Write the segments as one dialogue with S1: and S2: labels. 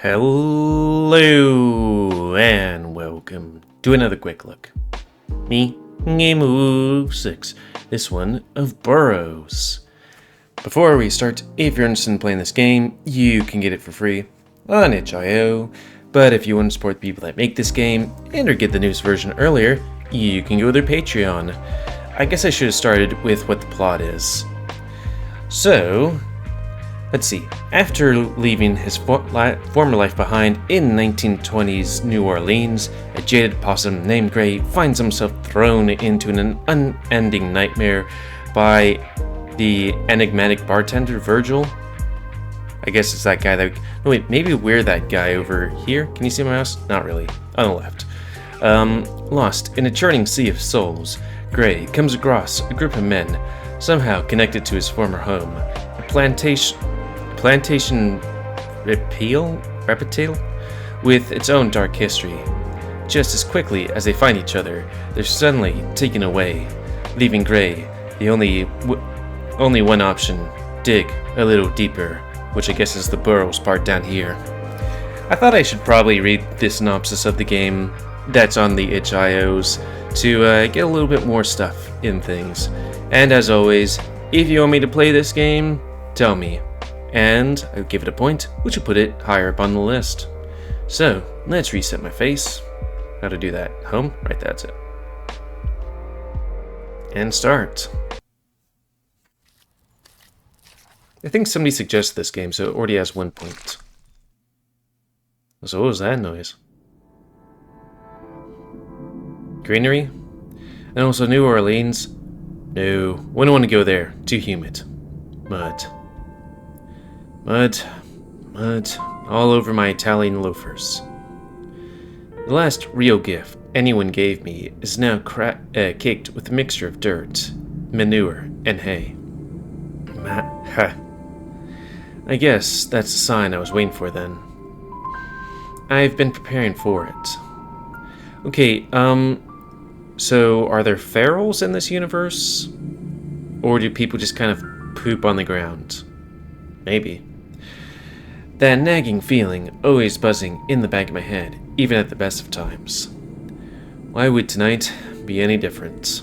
S1: Hello and welcome to another quick look. Me, GamerWolfSix, this one of Burrows. Before we start, if you're interested in playing this game, you can get it for free on itch.io, but if you want to support the people that make this game and or get the newest version earlier, you can go to their Patreon. I guess I should have started with what the plot is. So, let's see. After leaving his former life behind in 1920s New Orleans, a jaded possum named Gray finds himself thrown into an unending nightmare by the enigmatic bartender, Virgil. I guess it's that guy that... No wait, maybe we're that guy over here. Can you see my mouse? Not really. On the left. Lost in a churning sea of souls, Gray comes across a group of men, somehow connected to his former home. A plantation replete with its own dark history. Just as quickly as they find each other, they're suddenly taken away, leaving Gray the only one option: dig a little deeper, which I guess is the Burrows part down here. I thought I should probably read the synopsis of the game that's on the itch.ios to get a little bit more stuff in things. And as always, if you want me to play this game, tell me, and I'll give it a point, which will put it higher up on the list. So, let's reset my face. How to do that? Home? Right, that's it. And start. I think somebody suggested this game, so it already has 1 point. So what was that noise? Greenery? And also New Orleans? No, wouldn't want to go there. Too humid. Mud, all over my Italian loafers. The last real gift anyone gave me is now caked with a mixture of dirt, manure, and hay. I guess that's the sign I was waiting for then. I've been preparing for it. Okay, so are there ferals in this universe? Or do people just kind of poop on the ground? Maybe. That nagging feeling always buzzing in the back of my head, even at the best of times. Why would tonight be any different?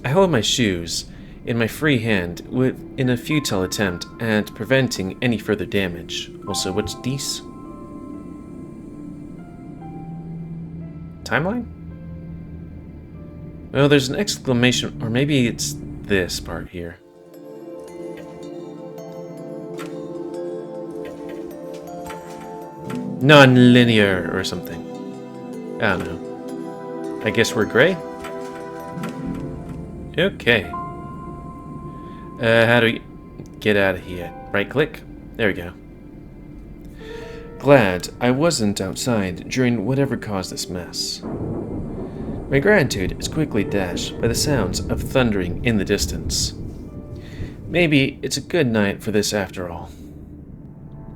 S1: I hold my shoes in my free hand in a futile attempt at preventing any further damage. Also, what's this? Timeline? Well, there's an exclamation, or maybe it's this part here. Non-linear or something. I don't know. I guess we're Gray? Okay. How do we get out of here? Right click? There we go. Glad I wasn't outside during whatever caused this mess. My gratitude is quickly dashed by the sounds of thundering in the distance. Maybe it's a good night for this after all.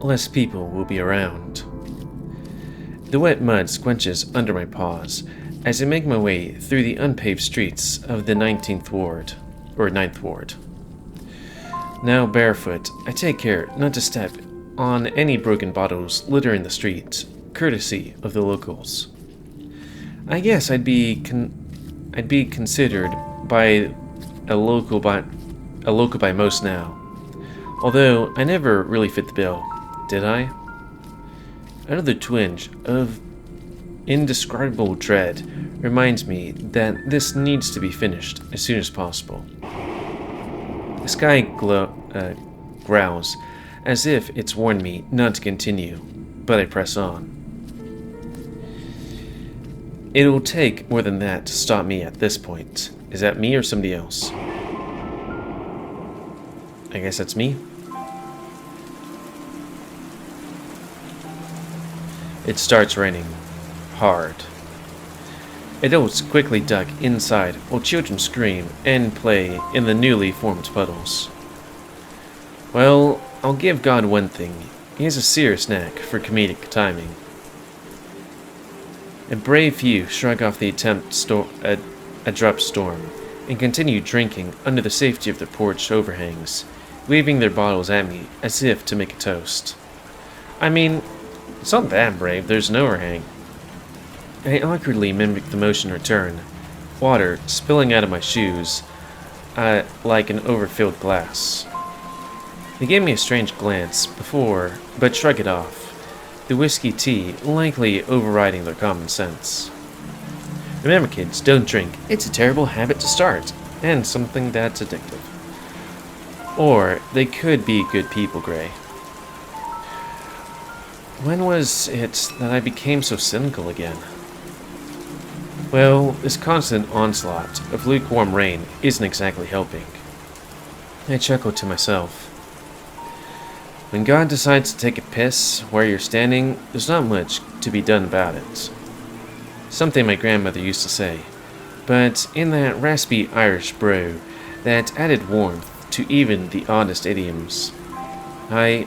S1: Less people will be around. The wet mud squenches under my paws as I make my way through the unpaved streets of the 19th Ward, or 9th Ward. Now barefoot, I take care not to step on any broken bottles littering the streets, courtesy of the locals. I guess I'd be considered by a local by most now. Although I never really fit the bill, did I? Another twinge of indescribable dread reminds me that this needs to be finished as soon as possible. The sky growls, as if it's warned me not to continue, but I press on. It'll take more than that to stop me at this point. Is that me or somebody else? I guess that's me. It starts raining. Hard. Adults quickly duck inside while children scream and play in the newly formed puddles. Well, I'll give God one thing. He has a serious knack for comedic timing. A brave few shrug off the abrupt storm and continue drinking under the safety of their porch overhangs, waving their bottles at me as if to make a toast. I mean, it's not that brave. There's an overhang. I awkwardly mimicked the motion return, water spilling out of my shoes like an overfilled glass. They gave me a strange glance before, but shrugged it off, the whiskey tea likely overriding their common sense. Remember, kids, don't drink. It's a terrible habit to start, and something that's addictive. Or they could be good people, Gray. When was it that I became so cynical again? Well, this constant onslaught of lukewarm rain isn't exactly helping. I chuckled to myself. When God decides to take a piss where you're standing, there's not much to be done about it. Something my grandmother used to say, but in that raspy Irish brogue that added warmth to even the oddest idioms. I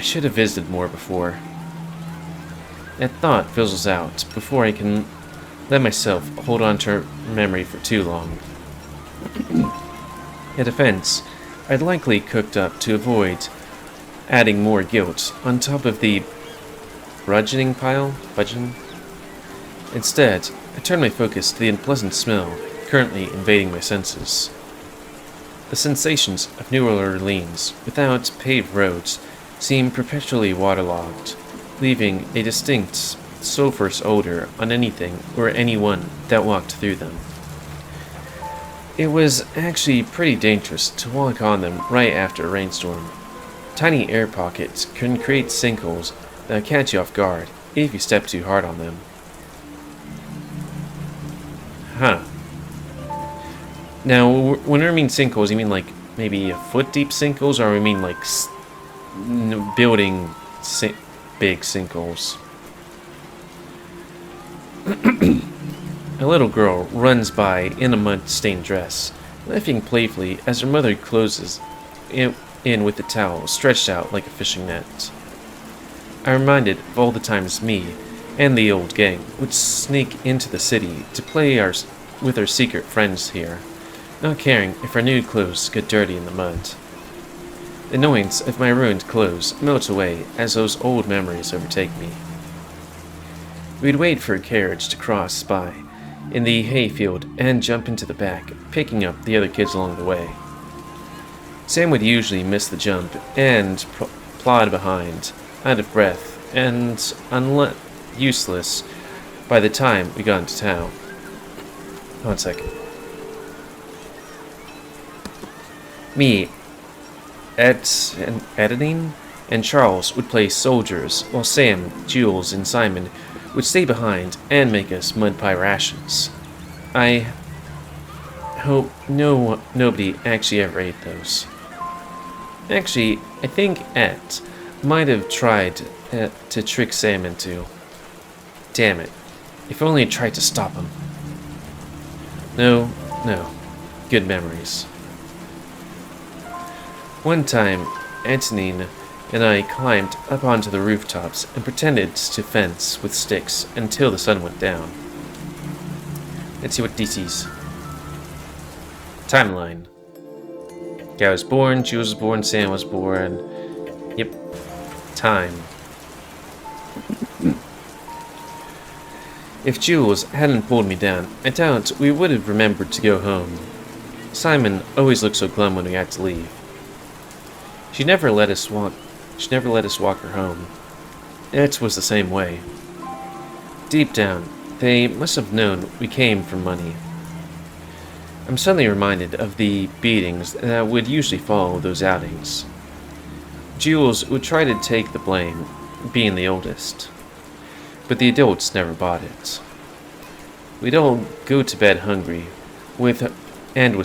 S1: should have visited more before. That thought fizzles out before I can let myself hold on to her memory for too long. In defense, I'd likely cooked up to avoid adding more guilt on top of the bludgeoning pile. Instead, I turned my focus to the unpleasant smell currently invading my senses. The sensations of New Orleans without paved roads seemed perpetually waterlogged, leaving a distinct sulphurous odor on anything or anyone that walked through them. It was actually pretty dangerous to walk on them right after a rainstorm. Tiny air pockets can create sinkholes that catch you off guard if you step too hard on them. Huh. Now, when I mean sinkholes, you mean like maybe a foot deep sinkholes, or we mean like building big sinkholes? A little girl runs by in a mud-stained dress, laughing playfully as her mother closes in with the towel stretched out like a fishing net. I'm reminded of all the times me and the old gang would sneak into the city to play with our secret friends here, not caring if our new clothes get dirty in the mud. The annoyance of my ruined clothes melts away as those old memories overtake me. We'd wait for a carriage to cross by in the hayfield and jump into the back, picking up the other kids along the way. Sam would usually miss the jump and plod behind, out of breath and useless by the time we got into town. 1 second. Me, editing, and Charles would play soldiers, while Sam, Jules, and Simon would stay behind and make us mud pie rations. I hope nobody actually ever ate those. Actually, I think Et might have tried to trick Sam into. Damn it. If only I tried to stop him. No. Good memories. One time, Antonine and I climbed up onto the rooftops and pretended to fence with sticks until the sun went down. Let's see what DC's. Timeline. Guy was born, Jules was born, Sam was born. Yep. Time. If Jules hadn't pulled me down, I doubt we would have remembered to go home. Simon always looked so glum when we had to leave. She never let us walk her home. It was the same way. Deep down, they must have known we came from money. I'm suddenly reminded of the beatings that would usually follow those outings. Jules would try to take the blame, being the oldest. But the adults never bought it. We'd all go to bed hungry, with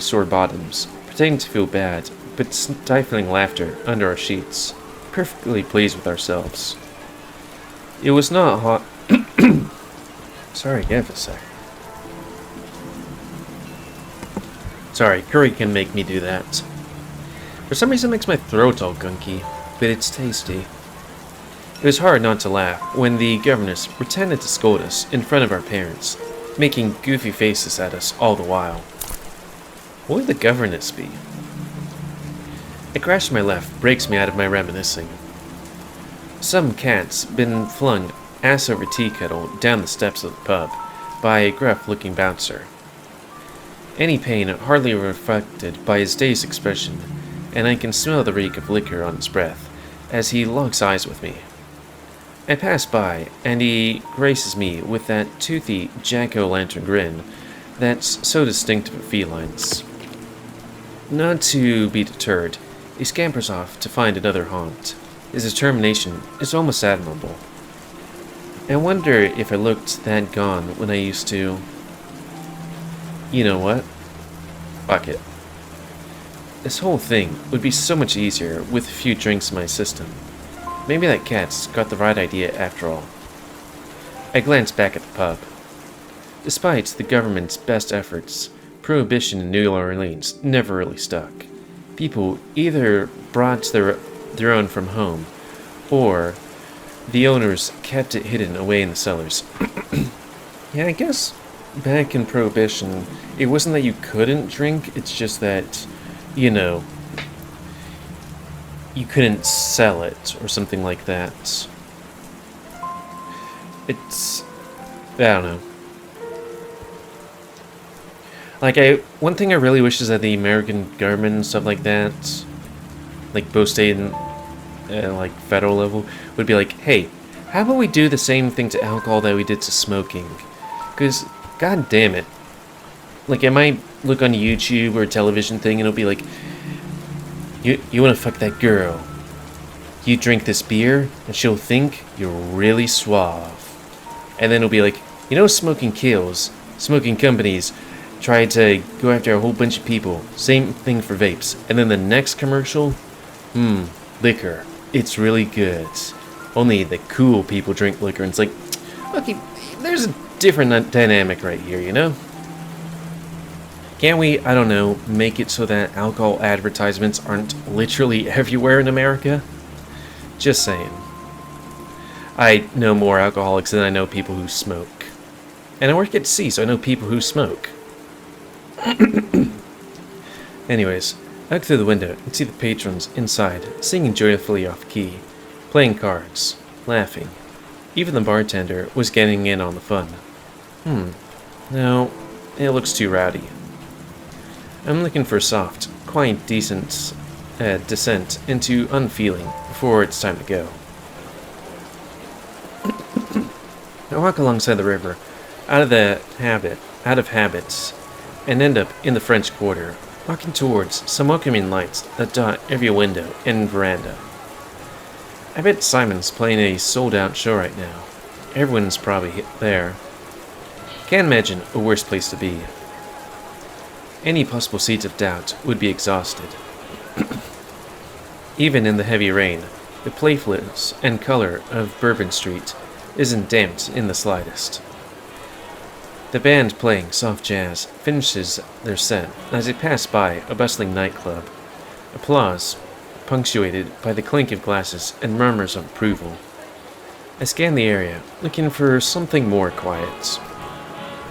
S1: sore bottoms, pretending to feel bad, but stifling laughter under our sheets, perfectly pleased with ourselves. It was not hot. Sorry, give a sec. Sorry, curry can make me do that. For some reason it makes my throat all gunky, but it's tasty. It was hard not to laugh when the governess pretended to scold us in front of our parents, making goofy faces at us all the while. What would the governess be? A crash to my left breaks me out of my reminiscing. Some cat's been flung ass over tea kettle down the steps of the pub by a gruff-looking bouncer. Any pain hardly reflected by his dazed expression, and I can smell the reek of liquor on his breath as he locks eyes with me. I pass by, and he graces me with that toothy jack-o'-lantern grin that's so distinctive of felines. Not to be deterred, he scampers off to find another haunt. His determination is almost admirable. I wonder if I looked that gone when I used to... You know what? Fuck it. This whole thing would be so much easier with a few drinks in my system. Maybe that cat's got the right idea after all. I glance back at the pub. Despite the government's best efforts, prohibition in New Orleans never really stuck. People either brought their own from home, or the owners kept it hidden away in the cellars. Yeah, I guess back in Prohibition, it wasn't that you couldn't drink, it's just that, you know, you couldn't sell it or something like that. It's... I don't know. Like, one thing I really wish is that the American government and stuff like that, like both state and like federal level, would be like, hey, how about we do the same thing to alcohol that we did to smoking? Because, god damn it. Like, I might look on YouTube or a television thing and it'll be like, you want to fuck that girl. You drink this beer and she'll think you're really suave. And then it'll be like, you know, smoking kills. Smoking companies try to go after a whole bunch of people. Same thing for vapes. And then the next commercial, liquor. It's really good. Only the cool people drink liquor. And it's like, okay, there's a different dynamic right here, you know? Can't we, I don't know, make it so that alcohol advertisements aren't literally everywhere in America? Just saying. I know more alcoholics than I know people who smoke. And I work at sea, so I know people who smoke. Anyways, I look through the window and see the patrons inside, singing joyfully off key, playing cards, laughing. Even the bartender was getting in on the fun. No, it looks too rowdy. I'm looking for a soft, quiet, decent descent into unfeeling before it's time to go. I walk alongside the river, out of habits, and end up in the French Quarter, walking towards some welcoming lights that dot every window and veranda. I bet Simon's playing a sold-out show right now. Everyone's probably there. Can't imagine a worse place to be. Any possible seeds of doubt would be exhausted. Even in the heavy rain, the playfulness and color of Bourbon Street isn't damped in the slightest. The band playing soft jazz finishes their set as they pass by a bustling nightclub. Applause, punctuated by the clink of glasses and murmurs of approval. I scan the area, looking for something more quiet.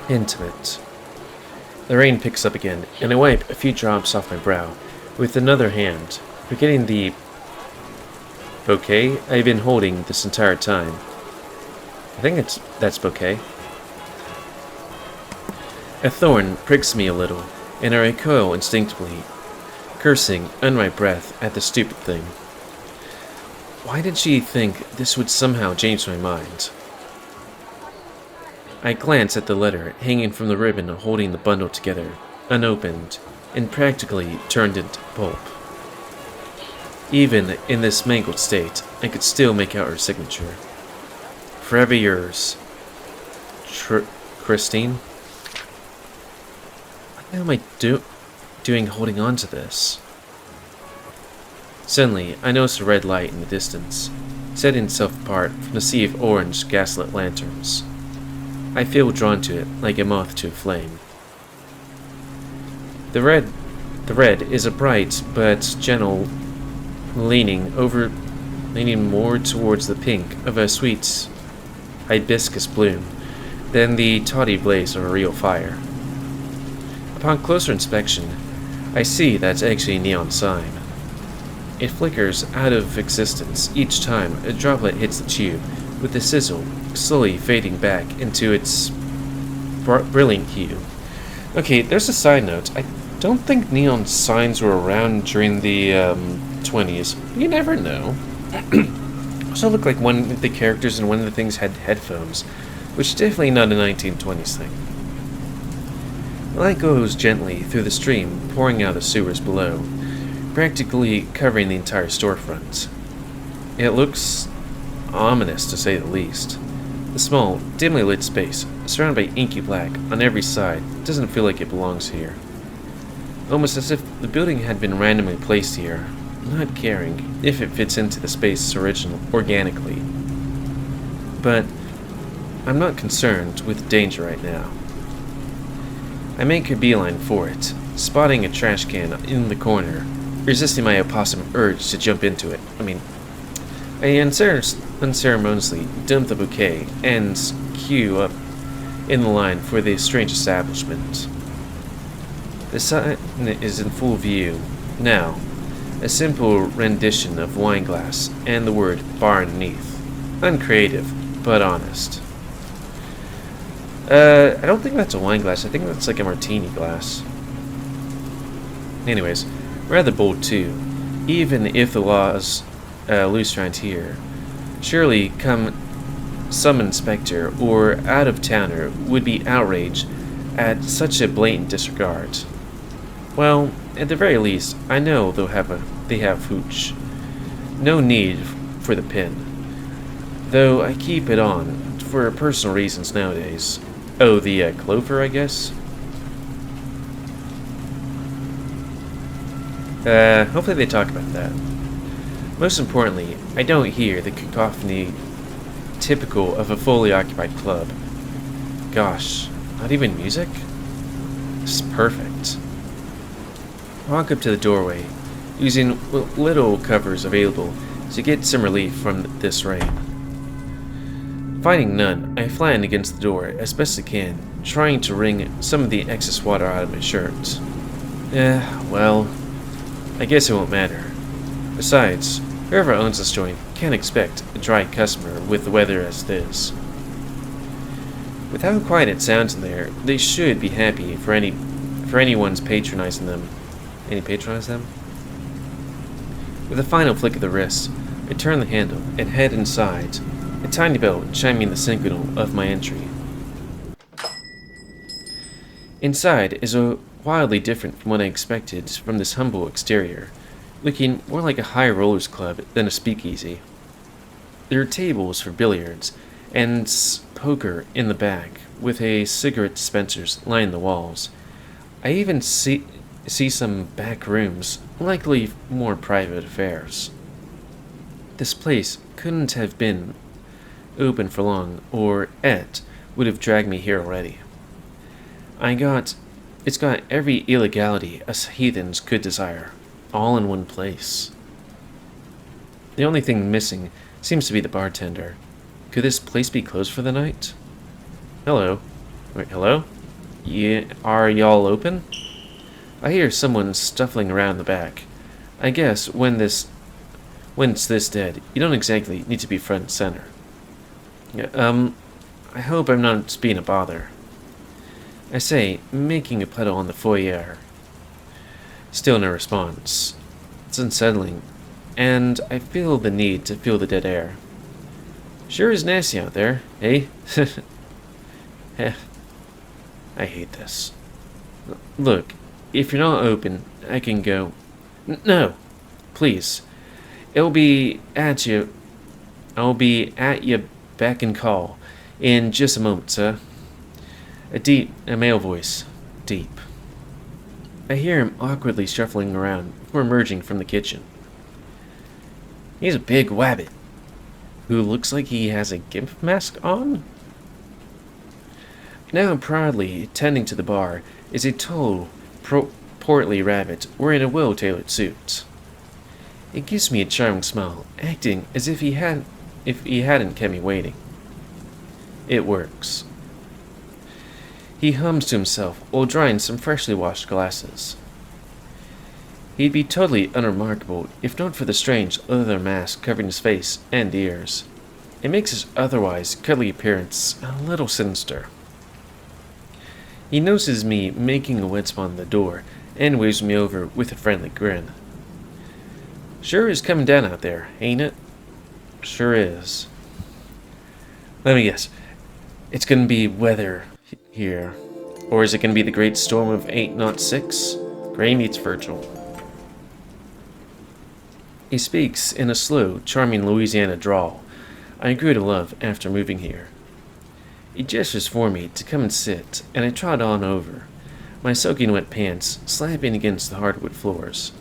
S1: Intimate. The rain picks up again, and I wipe a few drops off my brow with another hand, forgetting the bouquet I've been holding this entire time. I think that's bouquet. A thorn pricks me a little, and I recoil instinctively, cursing under my breath at the stupid thing. Why did she think this would somehow change my mind? I glance at the letter hanging from the ribbon holding the bundle together, unopened, and practically turned into pulp. Even in this mangled state, I could still make out her signature. Forever yours, Christine. What am I doing holding on to this? Suddenly, I notice a red light in the distance, setting itself apart from the sea of orange gaslit lanterns. I feel drawn to it like a moth to a flame. The red is a bright but gentle leaning more towards the pink of a sweet hibiscus bloom than the tawny blaze of a real fire. Upon closer inspection, I see that's actually a neon sign. It flickers out of existence each time a droplet hits the tube, with the sizzle slowly fading back into its brilliant hue. Okay, there's a side note. I don't think neon signs were around during the 20s. You never know. Also looked like one of the characters in one of the things had headphones, which is definitely not a 1920s thing. The light goes gently through the stream pouring out of the sewers below, practically covering the entire storefront. It looks ominous, to say the least. The small, dimly lit space, surrounded by inky black on every side, doesn't feel like it belongs here. Almost as if the building had been randomly placed here, not caring if it fits into the space organically. But I'm not concerned with danger right now. I make a beeline for it, spotting a trash can in the corner, resisting my opossum urge to jump into it. I unceremoniously dump the bouquet and queue up in the line for the strange establishment. The sign is in full view now, a simple rendition of wine glass and the word bar underneath. Uncreative, but honest. I don't think that's a wine glass. I think that's like a martini glass. Anyways, rather bold too. Even if the law's loose around here, surely some inspector or out-of-towner would be outraged at such a blatant disregard. Well, at the very least, I know they have hooch. No need for the pin. Though I keep it on for personal reasons nowadays. Oh, the clover, I guess? Hopefully they talk about that. Most importantly, I don't hear the cacophony typical of a fully occupied club. Gosh, not even music? This is perfect. I walk up to the doorway, using what little covers available to get some relief from this rain. Finding none, I flatten against the door as best I can, trying to wring some of the excess water out of my shirt. Well, I guess it won't matter. Besides, whoever owns this joint can't expect a dry customer with the weather as it is. With how quiet it sounds in there, they should be happy for anyone's patronizing them. Any patronize them? With a final flick of the wrist, I turn the handle and head inside, a tiny bell chiming the signal of my entry. Inside is wildly different from what I expected from this humble exterior, looking more like a high rollers club than a speakeasy. There are tables for billiards and poker in the back, with a cigarette dispensers lining the walls. I even see some back rooms, likely more private affairs. This place couldn't have been open for long, or it would have dragged me here already. It's got every illegality us heathens could desire, all in one place. The only thing missing seems to be the bartender. Could this place be closed for the night? Hello. Wait, hello? Yeah, are y'all open? I hear someone stuffling around the back. I guess when it's this dead, you don't exactly need to be front and center. I hope I'm not being a bother. I say, making a puddle on the foyer. Still no response. It's unsettling, and I feel the need to feel the dead air. Sure is nasty out there, eh? I hate this. Look, if you're not open, I can go. No, please. I'll be at you beck and call in just a moment, sir. A male voice. Deep. I hear him awkwardly shuffling around before emerging from the kitchen. He's a big wabbit who looks like he has a gimp mask on. Now proudly tending to the bar is a tall, portly rabbit wearing a well-tailored suit. It gives me a charming smile, acting as if he hadn't kept me waiting. It works. He hums to himself while drying some freshly washed glasses. He'd be totally unremarkable if not for the strange leather mask covering his face and ears. It makes his otherwise cuddly appearance a little sinister. He notices me making a wet spot on the door and waves me over with a friendly grin. Sure is coming down out there, ain't it? Sure is. Let me guess. It's gonna be weather here. Or is it gonna be the great storm of 806? Gray meets Virgil. He speaks in a slow, charming Louisiana drawl I grew to love after moving here. He gestures for me to come and sit, and I trot on over, my soaking wet pants slapping against the hardwood floors.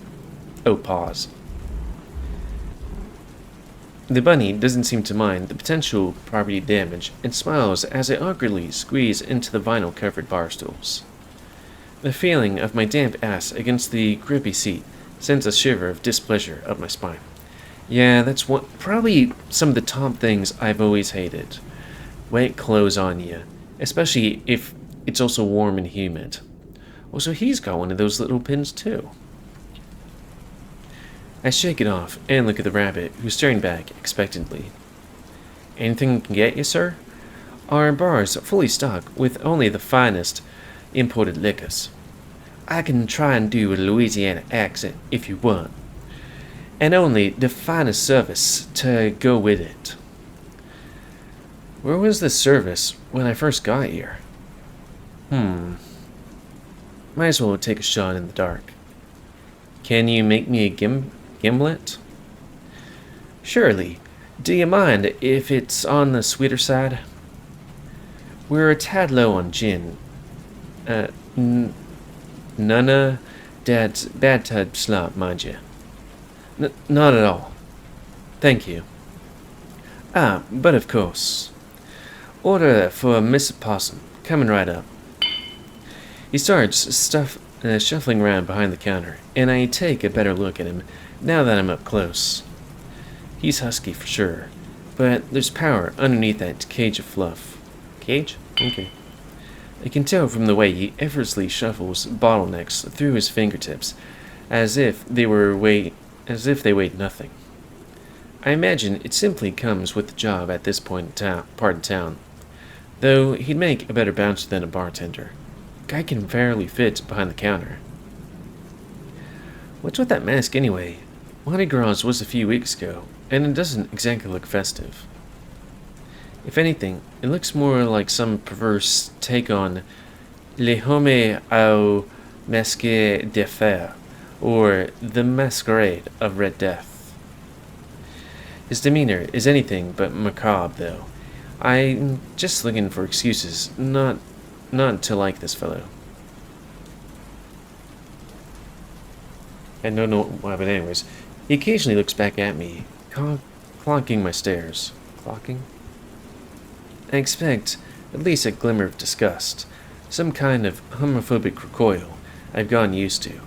S1: Oh, pause. The bunny doesn't seem to mind the potential property damage and smiles as I awkwardly squeeze into the vinyl-covered bar stools. The feeling of my damp ass against the grippy seat sends a shiver of displeasure up my spine. Yeah, that's probably some of the top things I've always hated. Wet clothes on you, especially if it's also warm and humid. Also, he's got one of those little pins too. I shake it off and look at the rabbit, who's staring back expectantly. Anything I can get you, sir? Our bar's fully stocked with only the finest imported liquors. I can try and do a Louisiana accent if you want, and only the finest service to go with it. Where was this service when I first got here? Might as well take a shot in the dark. Can you make me a gimlet? Surely. Do you mind if it's on the sweeter side? We're a tad low on gin. None of Dad's bad type slop, mind you. Not at all. Thank you. But of course. Order for Miss Possum. Coming right up. He starts shuffling around behind the counter, and I take a better look at him now that I'm up close. He's husky for sure, but there's power underneath that cage of fluff. Cage? Okay. I can tell from the way he effortlessly shuffles bottlenecks through his fingertips, as if they weighed nothing. I imagine it simply comes with the job at this part in town, though he'd make a better bouncer than a bartender. Guy can barely fit behind the counter. What's with that mask anyway? Mardi Gras was a few weeks ago, and it doesn't exactly look festive. If anything, it looks more like some perverse take on Le Homme au Masque de Fer, or The Masquerade of Red Death. His demeanor is anything but macabre, though. I'm just looking for excuses not to like this fellow. I don't know why, but anyways, he occasionally looks back at me, clocking my stares. Clocking? I expect at least a glimmer of disgust, some kind of homophobic recoil I've gotten used to.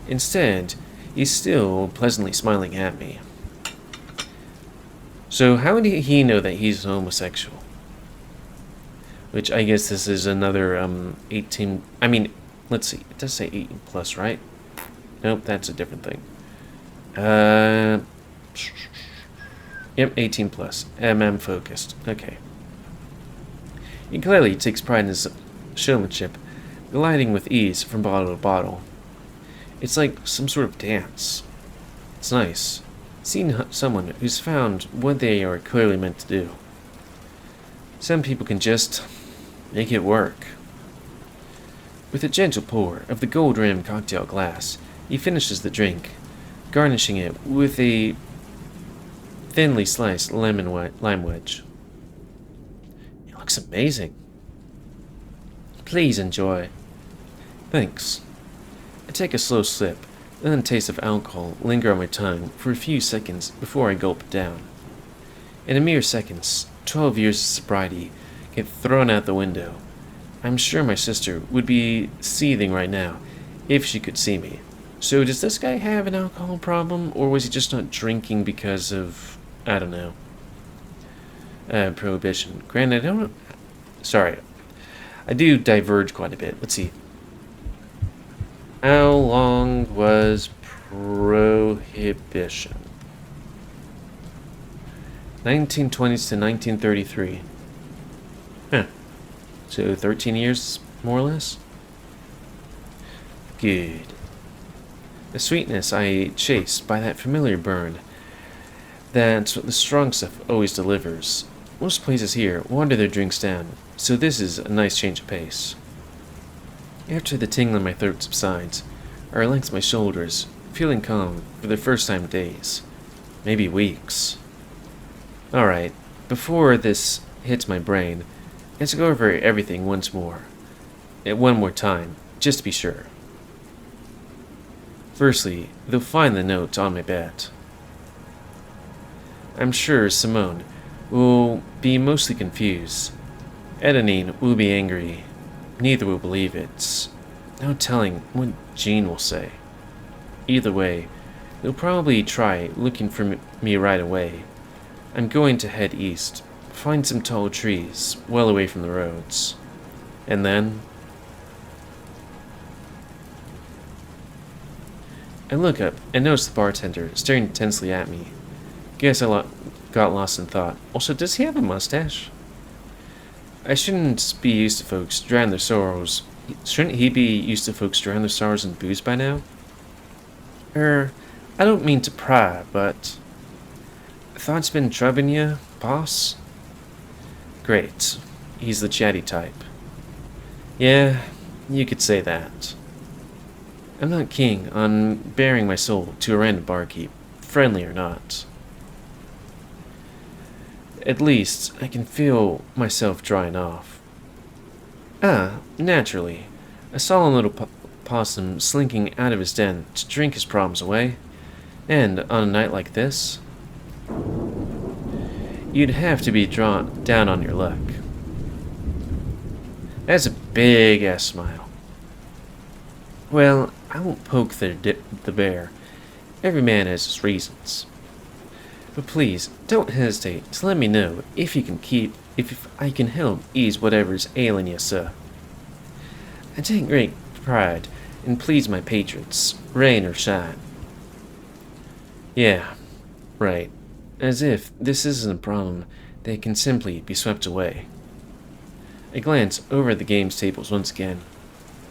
S1: Instead, he's still pleasantly smiling at me. So how did he know that he's homosexual? Which I guess this is another 18... I mean, let's see, it does say 18 plus, right? Nope, that's a different thing. Yep, 18 plus. focused. Okay. He clearly takes pride in his showmanship, gliding with ease from bottle to bottle. It's like some sort of dance. It's nice, seeing someone who's found what they are clearly meant to do. Some people can just make it work. With a gentle pour of the gold-rimmed cocktail glass, he finishes the drink, garnishing it with a thinly sliced lime wedge. It looks amazing. Please enjoy. Thanks. I take a slow sip, then a taste of alcohol linger on my tongue for a few seconds before I gulp it down. In a mere seconds, 12 years of sobriety get thrown out the window. I'm sure my sister would be seething right now if she could see me. So does this guy have an alcohol problem, or was he just not drinking because of, I don't know, prohibition? Granted, I don't know. Sorry, I do diverge quite a bit. Let's see. How long was Prohibition? 1920s to 1933. Huh. So 13 years, more or less? Good. The sweetness I chased by that familiar burn. That's what the strong stuff always delivers. Most places here water their drinks down, so this is a nice change of pace. After the tingle in my throat subsides, I relax my shoulders, feeling calm for the first time in days. Maybe weeks. Alright, before this hits my brain, let's go over everything once more. One more time, just to be sure. Firstly, they'll find the note on my bed. I'm sure Simone will be mostly confused. Edenine will be angry. Neither will believe it. No telling what Jean will say. Either way, they'll probably try looking for me right away. I'm going to head east, find some tall trees, well away from the roads. And then I look up and notice the bartender staring intensely at me. Guess I got lost in thought. Also, does he have a mustache? I shouldn't be used to folks drowning their sorrows. Shouldn't he be used to folks drowning their sorrows in booze by now? I don't mean to pry, but thoughts been troubling you, boss? Great. He's the chatty type. Yeah, you could say that. I'm not keen on bearing my soul to a random barkeep, friendly or not. At least, I can feel myself drying off. Naturally. A solemn little possum slinking out of his den to drink his problems away. And on a night like this, you'd have to be drawn down on your luck. That's a big-ass smile. Well, I won't poke the bear. Every man has his reasons. But please, don't hesitate to let me know if I can help ease whatever's ailing you, sir. I take great pride in please my patrons, rain or shine. Yeah, right. As if this isn't a problem that can simply be swept away. I glance over at the games tables once again.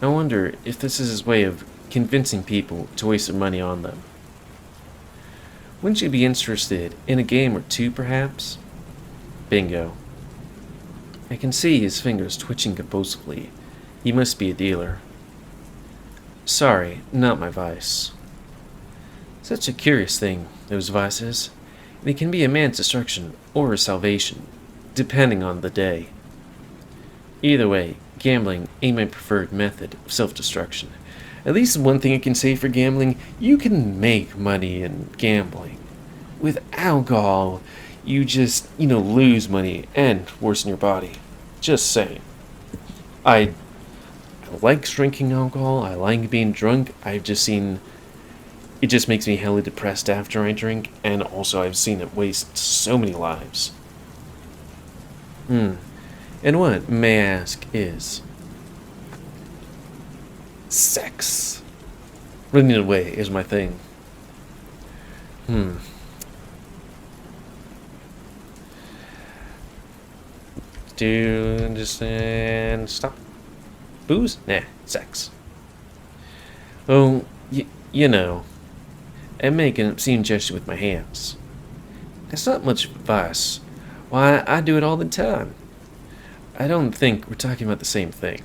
S1: I wonder if this is his way of convincing people to waste their money on them. Wouldn't you be interested in a game or two, perhaps? Bingo. I can see his fingers twitching convulsively. He must be a dealer. Sorry, not my vice. Such a curious thing, those vices. They can be a man's destruction or his salvation, depending on the day. Either way, gambling ain't my preferred method of self-destruction. At least one thing I can say for gambling, you can make money in gambling. With alcohol, you just, lose money and worsen your body. Just saying. I like drinking alcohol, I like being drunk, I've just seen it just makes me hella depressed after I drink, and also I've seen it waste so many lives. And what, may I ask, is sex. Running away is my thing. Do understand? Stop. Booze? Nah, sex. Oh, I'm making an obscene gesture with my hands. That's not much advice. Why, I do it all the time. I don't think we're talking about the same thing.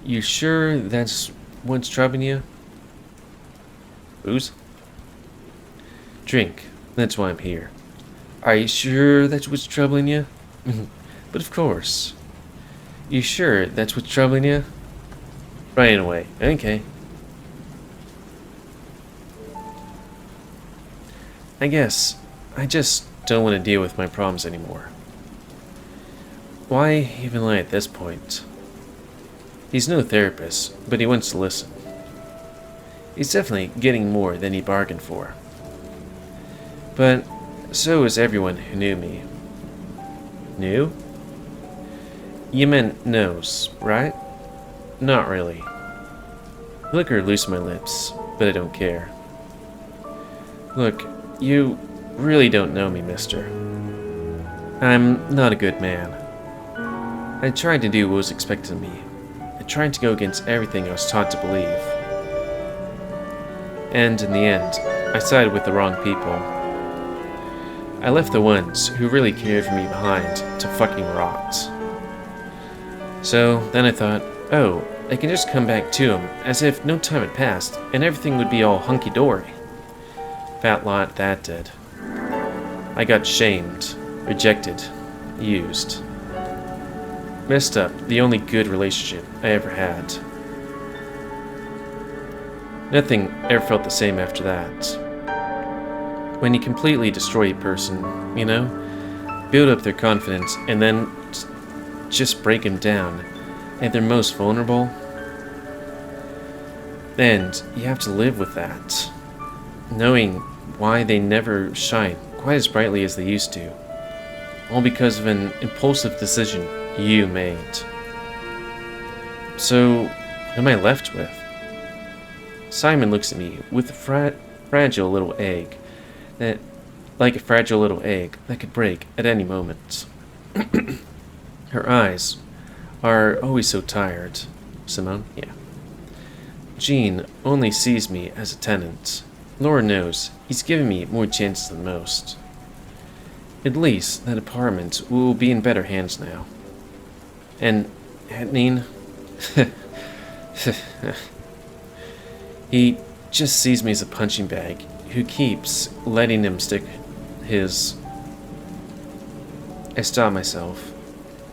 S1: You sure that's what's troubling you? Booze? Drink. That's why I'm here. Are you sure that's what's troubling you? But of course. You sure that's what's troubling you? Right away. Okay. I guess I just don't want to deal with my problems anymore. Why even lie at this point? He's no therapist, but he wants to listen. He's definitely getting more than he bargained for. But so is everyone who knew me. Knew? You meant knows, right? Not really. Liquor loosed my lips, but I don't care. Look, you really don't know me, mister. I'm not a good man. I tried to do what was expected of me. I tried to go against everything I was taught to believe. And in the end, I sided with the wrong people. I left the ones who really cared for me behind to fucking rot. So then I thought, oh, I can just come back to him as if no time had passed and everything would be all hunky-dory. Fat lot that did. I got shamed, rejected, used. Messed up the only good relationship I ever had. Nothing ever felt the same after that. When you completely destroy a person, you know, build up their confidence and then just break them down at their most vulnerable, and you have to live with that, knowing why they never shine quite as brightly as they used to, all because of an impulsive decision you made. So, what am I left with? Simon looks at me with a fragile little egg that could break at any moment. Her eyes are always so tired. Simone? Yeah. Jean only sees me as a tenant. Laura knows he's given me more chances than most. At least that apartment will be in better hands now. And Etnine? He just sees me as a punching bag who keeps letting him stick his... I stop myself,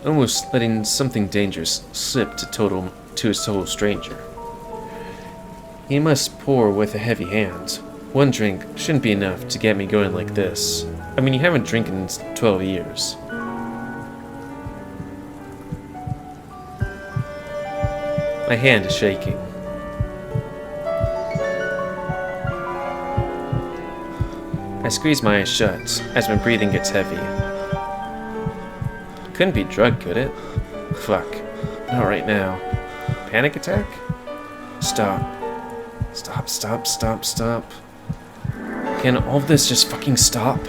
S1: almost letting something dangerous slip to a total stranger. He must pour with a heavy hand. One drink shouldn't be enough to get me going like this. I mean, you haven't drinking in 12 years. My hand is shaking. I squeeze my eyes shut as my breathing gets heavy. Couldn't be drugged, could it? Fuck. Not right now. Panic attack? Stop. Stop, stop, stop, stop. Can all of this just fucking stop?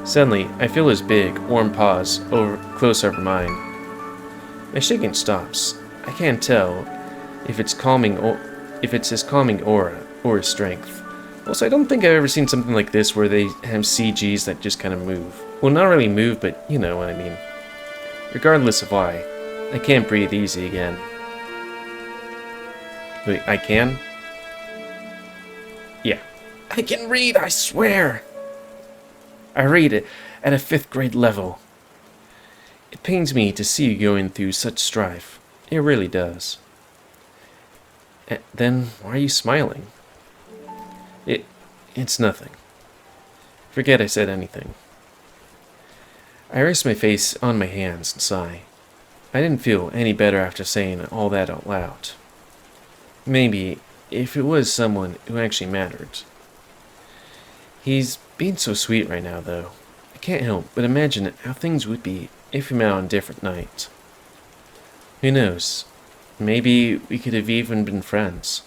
S1: Suddenly, I feel his big, warm paws close over mine. My shaking stops. I can't tell if it's his calming aura or his strength. Also, I don't think I've ever seen something like this where they have CGs that just kind of move. Well, not really move, but you know what I mean. Regardless of why, I can't breathe easy again. Wait, I can? Yeah. I can read, I swear! I read it at a 5th grade level. It pains me to see you going through such strife. It really does. Then why are you smiling? It's nothing. Forget I said anything. I rest my face on my hands and sigh. I didn't feel any better after saying all that out loud. Maybe if it was someone who actually mattered. He's being so sweet right now, though. I can't help but imagine how things would be if we met on a different night. Who knows? Maybe we could have even been friends.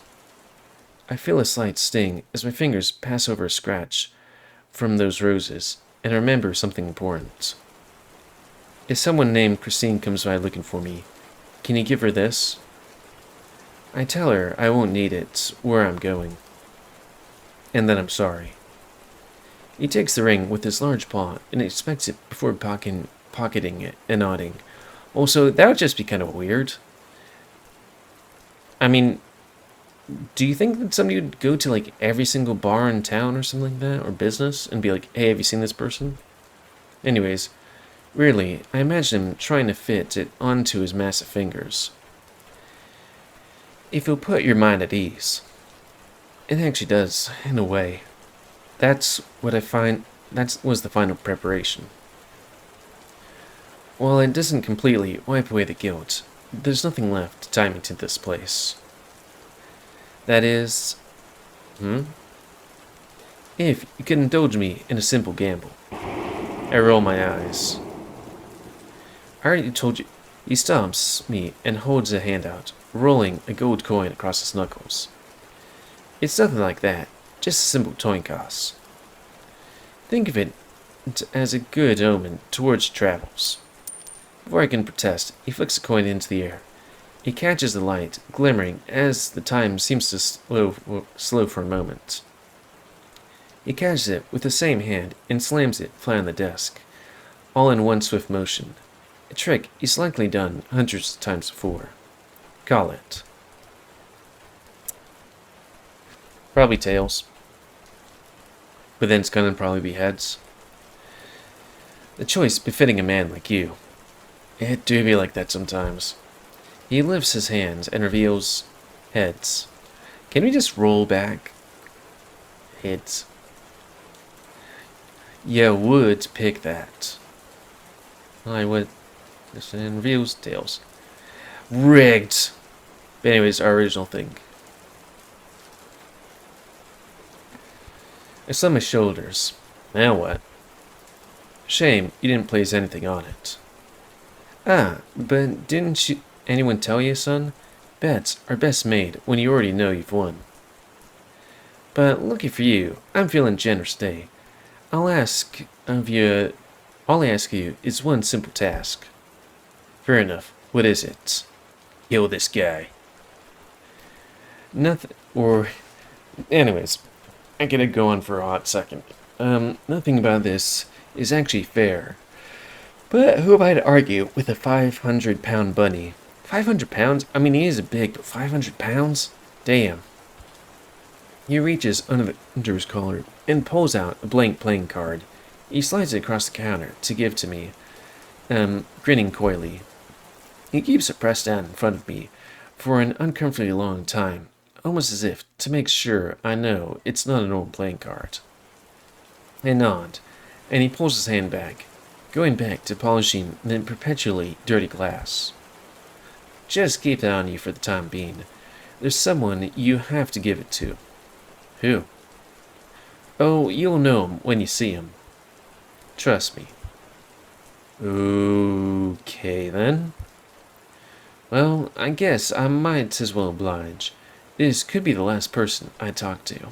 S1: I feel a slight sting as my fingers pass over a scratch from those roses, and I remember something important. If someone named Christine comes by looking for me, can you give her this? I tell her I won't need it where I'm going. And then I'm sorry. He takes the ring with his large paw and inspects it before pocketing it and nodding. Also, that would just be kind of weird. I mean, do you think that somebody would go to like every single bar in town or something like that, or business, and be like, hey, have you seen this person? Anyways, really, I imagine him trying to fit it onto his massive fingers. If you'll put your mind at ease. It actually does, in a way. That's what I find, that was the final preparation. While it doesn't completely wipe away the guilt, there's nothing left to tie me to this place. That is... If you could indulge me in a simple gamble. I roll my eyes. I already told you. He stomps me and holds a hand out, rolling a gold coin across his knuckles. It's nothing like that, just a simple coin toss. Think of it as a good omen towards your travels. Before I can protest, he flicks the coin into the air. He catches the light, glimmering as the time seems to slow for a moment. He catches it with the same hand and slams it flat on the desk, all in one swift motion. A trick he's likely done hundreds of times before. Call it. Probably tails. But then it's gonna probably be heads. The choice befitting a man like you. It do be like that sometimes. He lifts his hands and reveals heads. Can we just roll back? Heads. You would pick that. I would. This reveals tails. Rigged. But anyways, our original thing. I saw my shoulders. Now what? Shame you didn't place anything on it. Ah, but didn't anyone tell you, son? Bets are best made when you already know you've won. But looky for you, I'm feeling generous today. All I ask you is one simple task. Fair enough. What is it? Kill this guy. Nothing, or... Anyways, I gotta go on for a hot second. Nothing about this is actually fair. But who am I to argue with a 500-pound bunny? 500 pounds? I mean, he is big, but 500 pounds? Damn. He reaches under his collar and pulls out a blank playing card. He slides it across the counter to give to me, grinning coyly. He keeps it pressed down in front of me for an uncomfortably long time, almost as if to make sure I know it's not an old playing card. I nod, and he pulls his hand back, going back to polishing the perpetually dirty glass. Just keep that on you for the time being. There's someone you have to give it to. Who? Oh, you'll know him when you see him. Trust me. Okay, then. Well, I guess I might as well oblige. This could be the last person I talk to.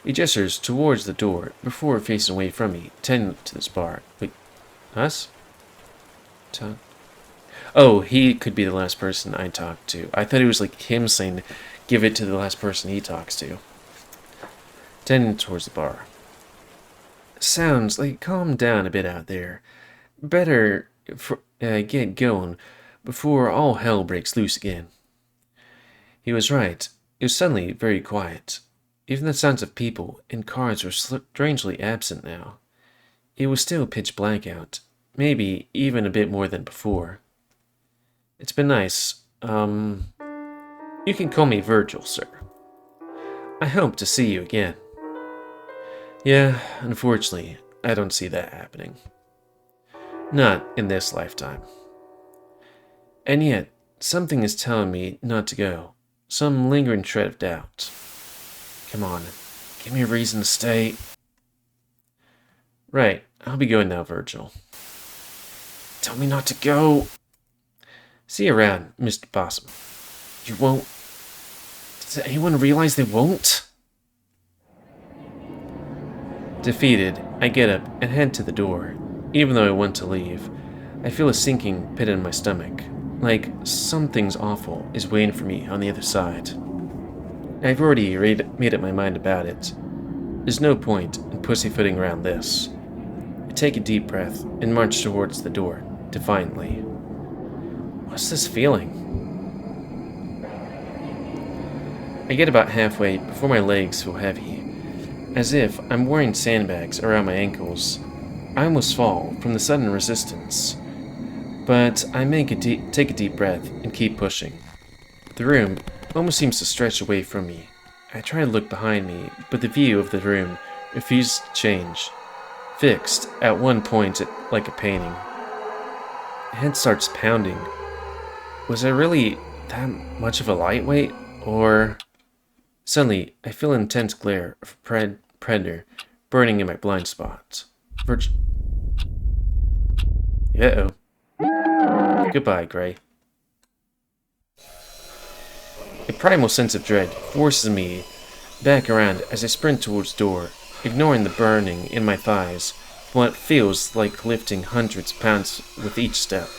S1: He gestures towards the door before facing away from me, tending to this bar. Wait, us? Talk? Oh, he could be the last person I talk to. I thought it was like him saying, give it to the last person he talks to. Tending towards the bar. Sounds like calm down a bit out there. Better get going before all hell breaks loose again. He was right. It was suddenly very quiet. Even the sounds of people and cars were strangely absent now. It was still pitch black out, maybe even a bit more than before. It's been nice. You can call me Virgil, sir. I hope to see you again. Yeah, unfortunately, I don't see that happening. Not in this lifetime. And yet, something is telling me not to go. Some lingering shred of doubt. Come on, give me a reason to stay. Right, I'll be going now, Virgil. Tell me not to go. See you around, Mr. Possum. You won't? Does anyone realize they won't? Defeated, I get up and head to the door. Even though I want to leave, I feel a sinking pit in my stomach, like something's awful is waiting for me on the other side. I've already made up my mind about it. There's no point in pussyfooting around this. I take a deep breath and march towards the door, defiantly. What's this feeling? I get about halfway before my legs feel heavy, as if I'm wearing sandbags around my ankles. I almost fall from the sudden resistance, but I take a deep breath and keep pushing. The room almost seems to stretch away from me. I try to look behind me, but the view of the room refuses to change, fixed at one point like a painting. My head starts pounding. Was I really that much of a lightweight, or... Suddenly, I feel an intense glare of a predator burning in my blind spot. Virgil. Uh-oh. Goodbye, Gray. A primal sense of dread forces me back around as I sprint towards the door, ignoring the burning in my thighs, what feels like lifting hundreds of pounds with each step.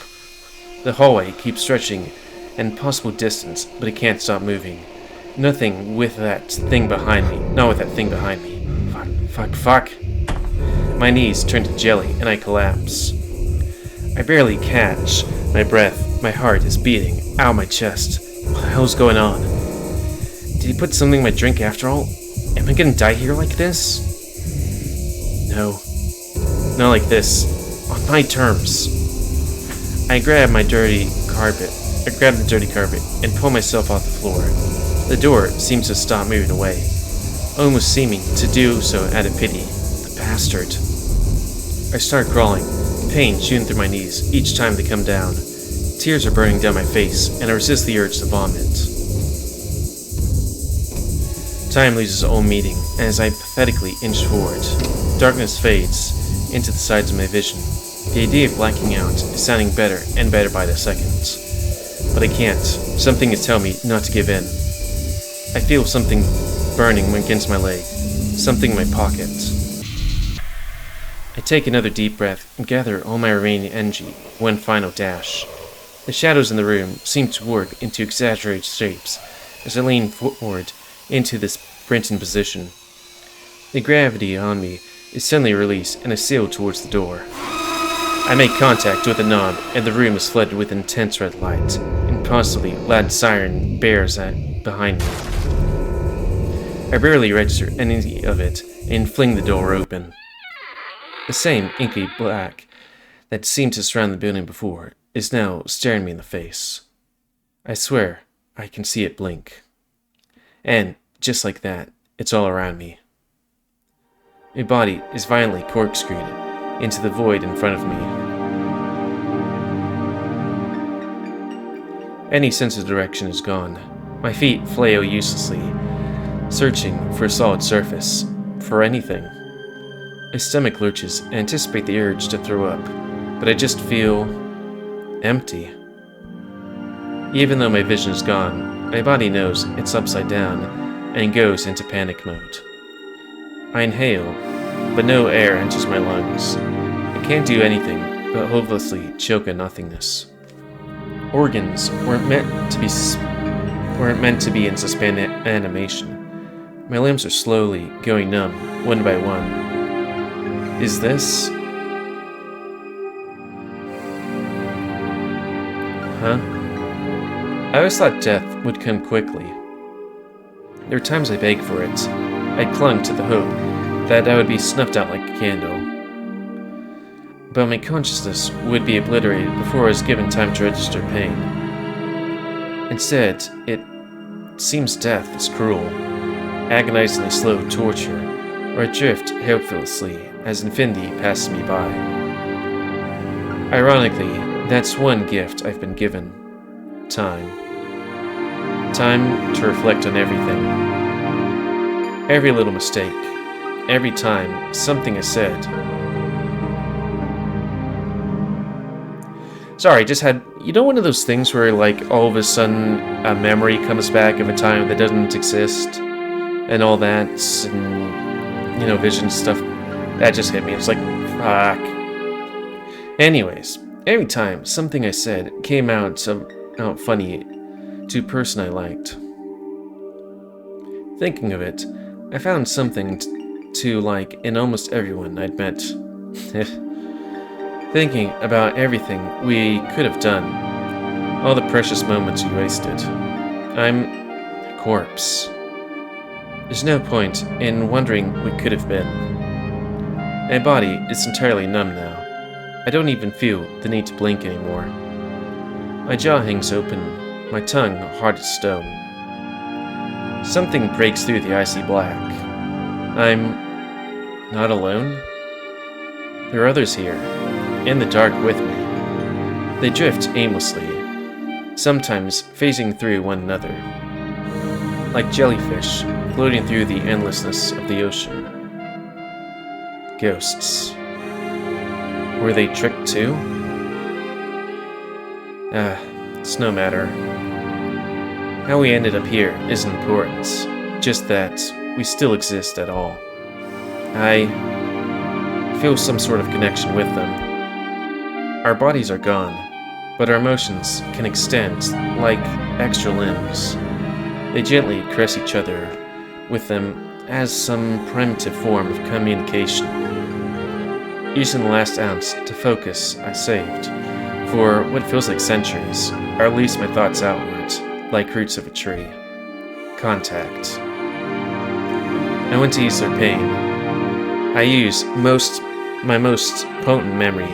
S1: The hallway keeps stretching an impossible distance, but it can't stop moving. Nothing with that thing behind me. Not with that thing behind me. Fuck. My knees turn to jelly, and I collapse. I barely catch my breath. My heart is beating out of my chest. What the hell's going on? Did he put something in my drink after all? Am I gonna die here like this? No. Not like this. On my terms. I grab the dirty carpet and pull myself off the floor. The door seems to stop moving away, almost seeming to do so out of pity. The bastard. I start crawling, pain shooting through my knees each time they come down. Tears are burning down my face, and I resist the urge to vomit. Time loses all meaning as I pathetically inch forward. Darkness fades into the sides of my vision. The idea of blacking out is sounding better and better by the second. But I can't. Something is telling me not to give in. I feel something burning against my leg, something in my pocket. I take another deep breath and gather all my remaining energy, one final dash. The shadows in the room seem to warp into exaggerated shapes as I lean forward into this sprinting position. The gravity on me is suddenly released and I sail towards the door. I make contact with the knob and the room is flooded with intense red light. Impossibly loud siren bears behind me. I barely register any of it and fling the door open. The same inky black that seemed to surround the building before is now staring me in the face. I swear I can see it blink. And, just like that, it's all around me. My body is violently corkscrewed into the void in front of me. Any sense of direction is gone. My feet flail uselessly, searching for a solid surface, for anything. My stomach lurches and anticipate the urge to throw up, but I just feel empty. Even though my vision is gone, my body knows it's upside down and goes into panic mode. I inhale, but no air enters my lungs. I can't do anything but hopelessly choke on nothingness. Organs weren't meant to be in suspended animation. My limbs are slowly going numb, one by one. Is this? Huh? I always thought death would come quickly. There were times I begged for it. I clung to the hope that I would be snuffed out like a candle. But my consciousness would be obliterated before I was given time to register pain. Instead, it seems death is cruel, agonizingly slow torture, or I drift helplessly as infinity passes me by. Ironically, that's one gift I've been given. Time. Time to reflect on everything. Every little mistake. Every time something is said. Sorry, just had, one of those things where, like, all of a sudden a memory comes back of a time that doesn't exist, and all that, and, vision stuff, that just hit me. It's like, fuck. Anyways, every time something I said came out funny to a person I liked. Thinking of it, I found something to like in almost everyone I'd met. Thinking about everything we could have done, all the precious moments we wasted. I'm a corpse. There's no point in wondering what could have been. My body is entirely numb now. I don't even feel the need to blink anymore. My jaw hangs open, my tongue hard as stone. Something breaks through the icy black. I'm not alone. There are others here, in the dark with me. They drift aimlessly, sometimes phasing through one another. like jellyfish floating through the endlessness of the ocean. Ghosts. Were they tricked too? It's no matter. How we ended up here isn't important, just that we still exist at all. I feel some sort of connection with them. Our bodies are gone, but our emotions can extend like extra limbs. They gently caress each other with them as some primitive form of communication. Using the last ounce to focus I saved, for what feels like centuries, I release my thoughts outwards, like roots of a tree. Contact. I want to ease their pain. I use my most potent memory,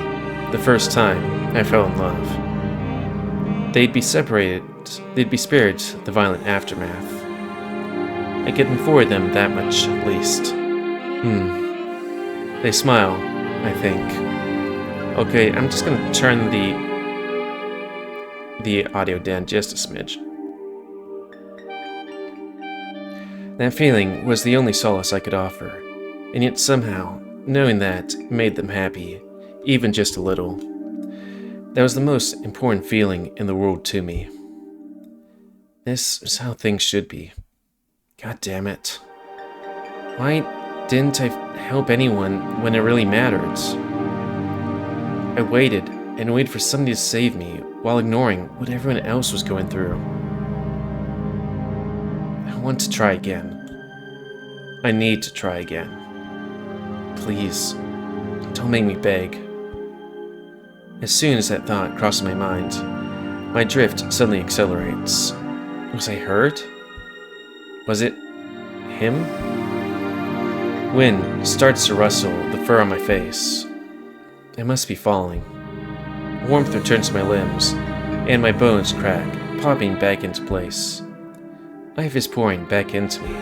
S1: the first time I fell in love. They'd be separated, they'd be spared the violent aftermath. I couldn't afford them that much, at least. They smile, I think. Okay, I'm just gonna turn the audio down just a smidge. That feeling was the only solace I could offer, and yet somehow, knowing that made them happy, even just a little. That was the most important feeling in the world to me. This is how things should be. God damn it. Why didn't I help anyone when it really mattered? I waited and waited for somebody to save me while ignoring what everyone else was going through. I want to try again. I need to try again. Please, don't make me beg. As soon as that thought crosses my mind, my drift suddenly accelerates. Was I hurt? Was it him? Wind starts to rustle the fur on my face. I must be falling. Warmth returns to my limbs, and my bones crack, popping back into place. Life is pouring back into me.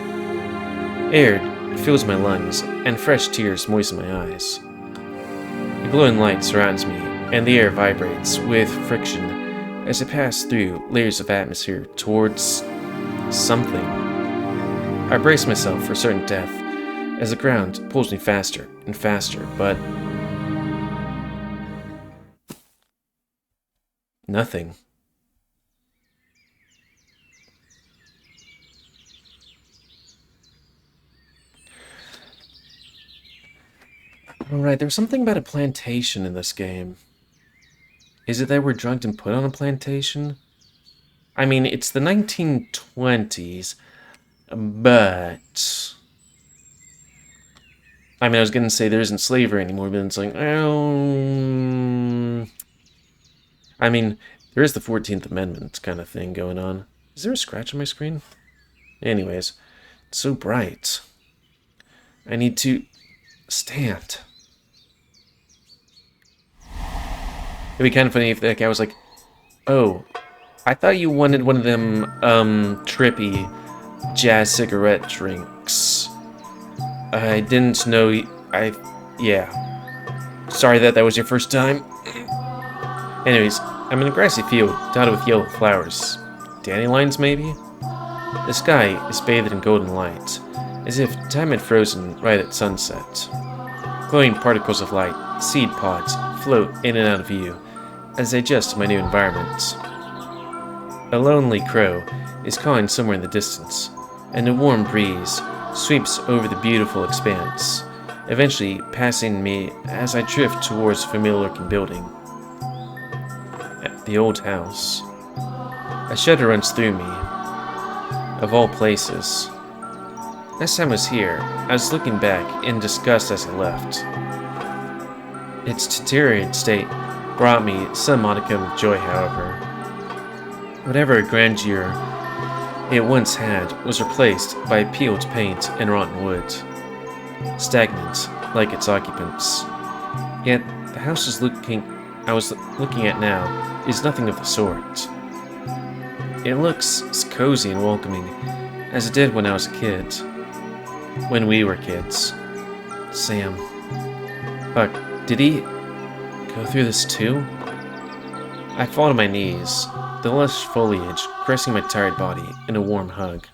S1: Air fills my lungs, and fresh tears moisten my eyes. The glowing light surrounds me, and the air vibrates with friction as I pass through layers of atmosphere towards something. I brace myself for certain death as the ground pulls me faster and faster, but nothing. Alright, there's something about a plantation in this game. Is it that we're drugged and put on a plantation? I mean, it's the 1920s, but I mean, I was gonna say there isn't slavery anymore, but it's like, I mean, there is the 14th Amendment kind of thing going on. Is there a scratch on my screen? Anyways, it's so bright. I need to stand. It'd be kind of funny if that guy was like, oh, I thought you wanted one of them, trippy jazz cigarette drinks. I didn't know yeah. Sorry that was your first time. Anyways, I'm in a grassy field dotted with yellow flowers. Dandelions, maybe? The sky is bathed in golden light, as if time had frozen right at sunset. Glowing particles of light, seed pods, float in and out of view as I adjust to my new environment. A lonely crow is cawing somewhere in the distance, and a warm breeze sweeps over the beautiful expanse, eventually passing me as I drift towards a familiar-looking building. The old house. A shudder runs through me. Of all places. Last time I was here, I was looking back in disgust as I left. Its deteriorated state brought me some modicum of joy, however. Whatever grandeur it once had was replaced by peeled paint and rotten wood. Stagnant, like its occupants. Yet, the house I was looking at now is nothing of the sort. It looks as cozy and welcoming as it did when I was a kid. When we were kids. Sam. Fuck, did he go through this too? I fall to my knees, the lush foliage caressing my tired body in a warm hug.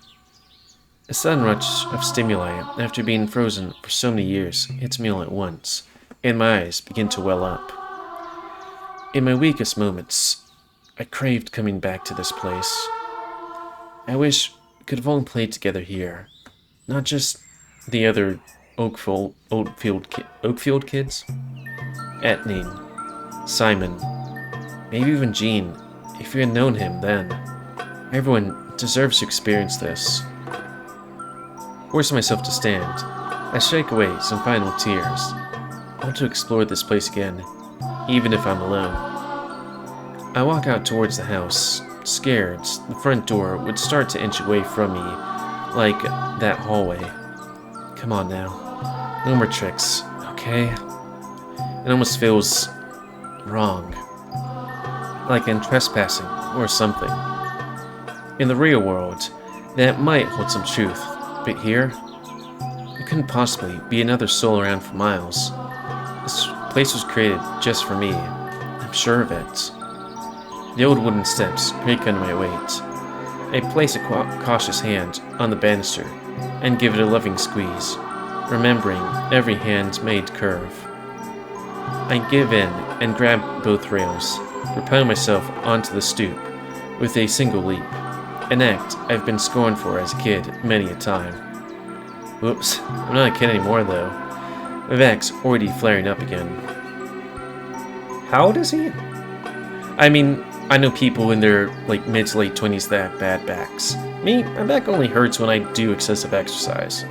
S1: A sudden rush of stimuli, after being frozen for so many years, hits me all at once, and my eyes begin to well up. In my weakest moments, I craved coming back to this place. I wish we could have all played together here, not just the other Oakfield kids. Etnine, Simon, maybe even Gene, if we had known him then. Everyone deserves to experience this. Forcing myself to stand, I shake away some final tears. I want to explore this place again, even if I'm alone. I walk out towards the house, scared the front door would start to inch away from me, like that hallway. Come on now, no more tricks, okay? It almost feels wrong, like I'm trespassing or something. In the real world, that might hold some truth, but here, there couldn't possibly be another soul around for miles. This place was created just for me, I'm sure of it. The old wooden steps creak under my weight. I place a cautious hand on the banister and give it a loving squeeze, remembering every hand-made curve. I give in and grab both rails, propelling myself onto the stoop with a single leap, an act I've been scorned for as a kid many a time. Whoops, I'm not a kid anymore though. My back's already flaring up again. How old is he? I mean, I know people in their mid to late 20s that have bad backs. Me, my back only hurts when I do excessive exercise.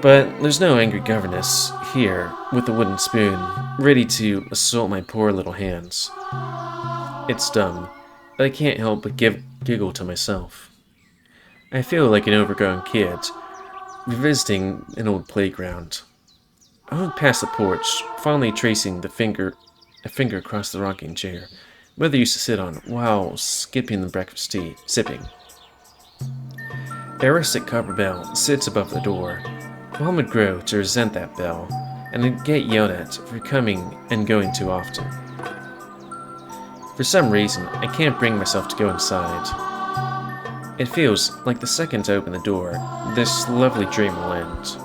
S1: But there's no angry governess here with a wooden spoon, ready to assault my poor little hands. It's dumb, but I can't help but giggle to myself. I feel like an overgrown kid, revisiting an old playground. I walk past the porch, fondly tracing a finger across the rocking chair Mother used to sit on while skipping the breakfast tea, sipping. A rustic copper bell sits above the door. Mom would grow to resent that bell, and I'd get yelled at for coming and going too often. For some reason, I can't bring myself to go inside. It feels like the second I open the door, this lovely dream will end.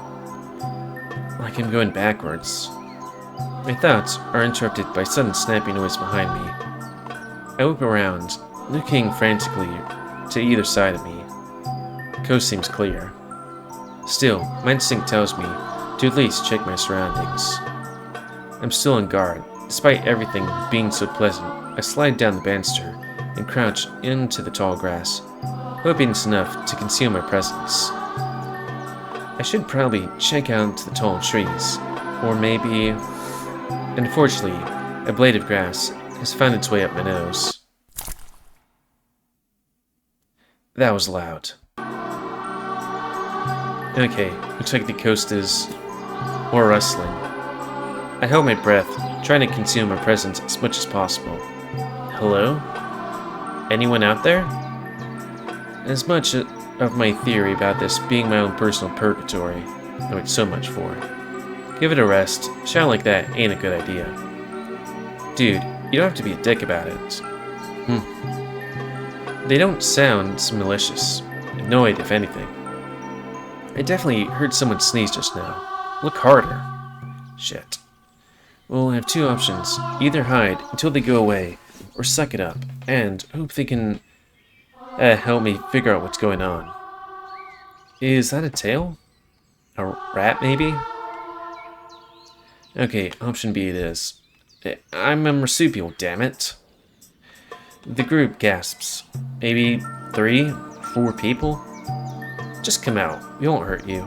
S1: Like I'm going backwards. My thoughts are interrupted by a sudden snapping noise behind me. I whip around, looking frantically to either side of me. The coast seems clear. Still, my instinct tells me to at least check my surroundings. I'm still on guard. Despite everything being so pleasant, I slide down the banister and crouch into the tall grass, hoping it's enough to conceal my presence. I should probably check out the tall trees, or maybe... Unfortunately, a blade of grass has found its way up my nose. That was loud. Okay, looks like the coast is... more rustling. I held my breath, trying to conceal my presence as much as possible. Hello? Anyone out there? As much of my theory about this being my own personal purgatory, I wait so much for. Give it a rest. Shout like that ain't a good idea. Dude, you don't have to be a dick about it. They don't sound malicious. Annoyed, if anything. I definitely heard someone sneeze just now. Look harder. Shit. Well, I have two options. Either hide until they go away, or suck it up, and hope they can help me figure out what's going on. Is that a tail? A rat, maybe? Okay, option B it is. I'm a marsupial, damn it. The group gasps. Maybe 3, 4 people? Just come out, we won't hurt you.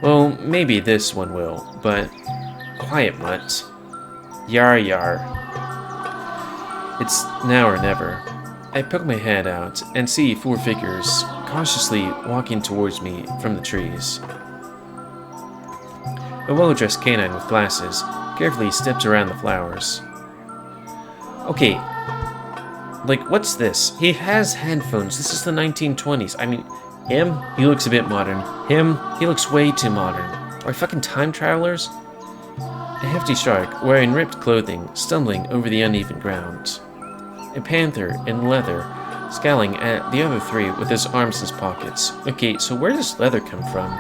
S1: Well, maybe this one will, but... Quiet, mutt. Yar yar. It's now or never. I poke my head out and see 4 figures cautiously walking towards me from the trees. A well-dressed canine with glasses carefully steps around the flowers. Okay, what's this? He has headphones. This is the 1920s. I mean, him, he looks a bit modern. Him, he looks way too modern. Are we fucking time travelers? A hefty shark, wearing ripped clothing, stumbling over the uneven ground. A panther in leather scowling at the other three with his arms in his pockets. Okay, so where does leather come from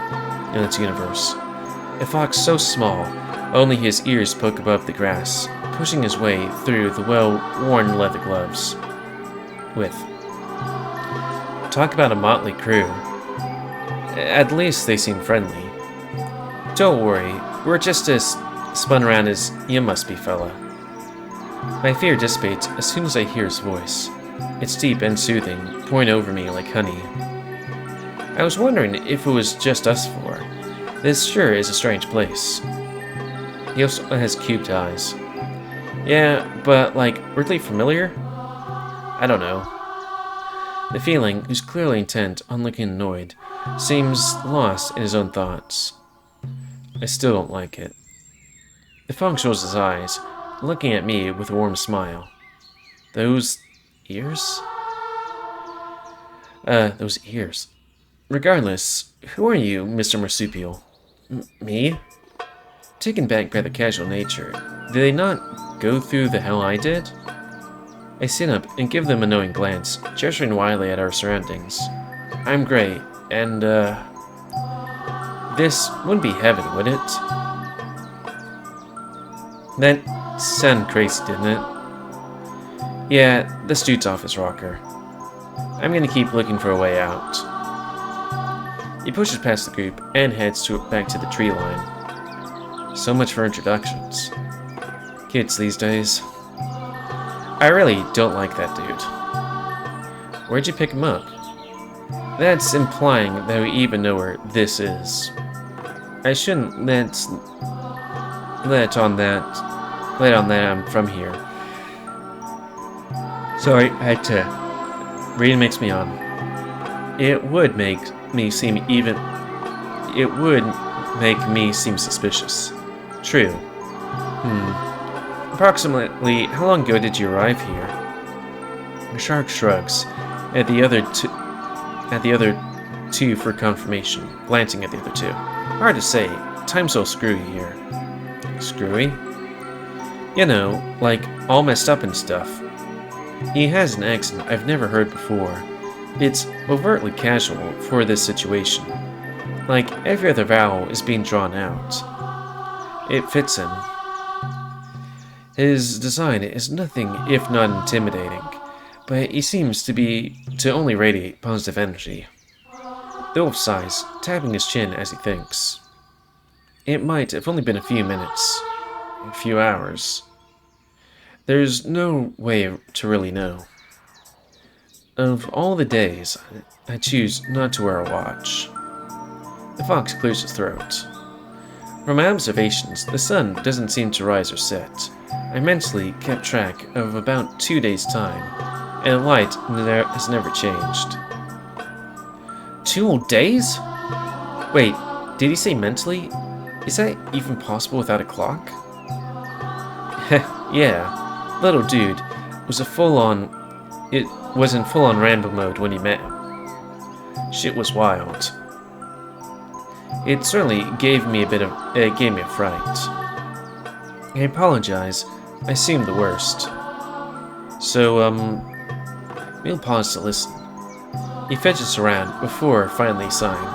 S1: in this universe? A fox so small, only his ears poke above the grass, pushing his way through the well-worn leather gloves. With. Talk about a motley crew. At least they seem friendly. Don't worry, we're just as spun around as you must be, fella. My fear dissipates as soon as I hear his voice. It's deep and soothing, pouring over me like honey. I was wondering if it was just us four. This sure is a strange place. He also has cubed eyes. Yeah, but like, weirdly familiar? I don't know. The feeling, who's clearly intent on looking annoyed, seems lost in his own thoughts. I still don't like it. The fox rolls his eyes, looking at me with a warm smile. Those ears? Those ears. Regardless, who are you, Mr. Marsupial? Me? Taken back by the casual nature, did they not go through the hell I did? I sit up and give them a knowing glance, gesturing wildly at our surroundings. I'm Gray, and, this wouldn't be heaven, would it? That sounded crazy, didn't it? Yeah, this dude's off his rocker. I'm gonna keep looking for a way out. He pushes past the group and heads back to the tree line. So much for introductions. Kids these days. I really don't like that dude. Where'd you pick him up? That's implying that we even know where this is. I shouldn't let on that I'm from here. Sorry, I had to. Reading makes me on. It would make me seem suspicious. True. Approximately how long ago did you arrive here? The shark shrugs at the other two for confirmation, glancing at the other two. Hard to say. Time's so screwy here. Screwy? You know, like all messed up and stuff. He has an accent I've never heard before. It's overtly casual for this situation. Like every other vowel is being drawn out. It fits him. His design is nothing if not intimidating, but he seems to only radiate positive energy. The wolf sighs, tapping his chin as he thinks. It might have only been a few minutes, a few hours. There's no way to really know. Of all the days, I choose not to wear a watch. The fox clears his throat. From my observations, the sun doesn't seem to rise or set. I mentally kept track of about 2 days' time, and the light has never changed. 2 whole days? Wait, did he say mentally? Is that even possible without a clock? Yeah, little dude was in full-on Rambo mode when he met him. Shit was wild. It certainly gave me a fright. I apologize. I assumed the worst. So, we'll pause to listen. He fidgets around before finally sighing.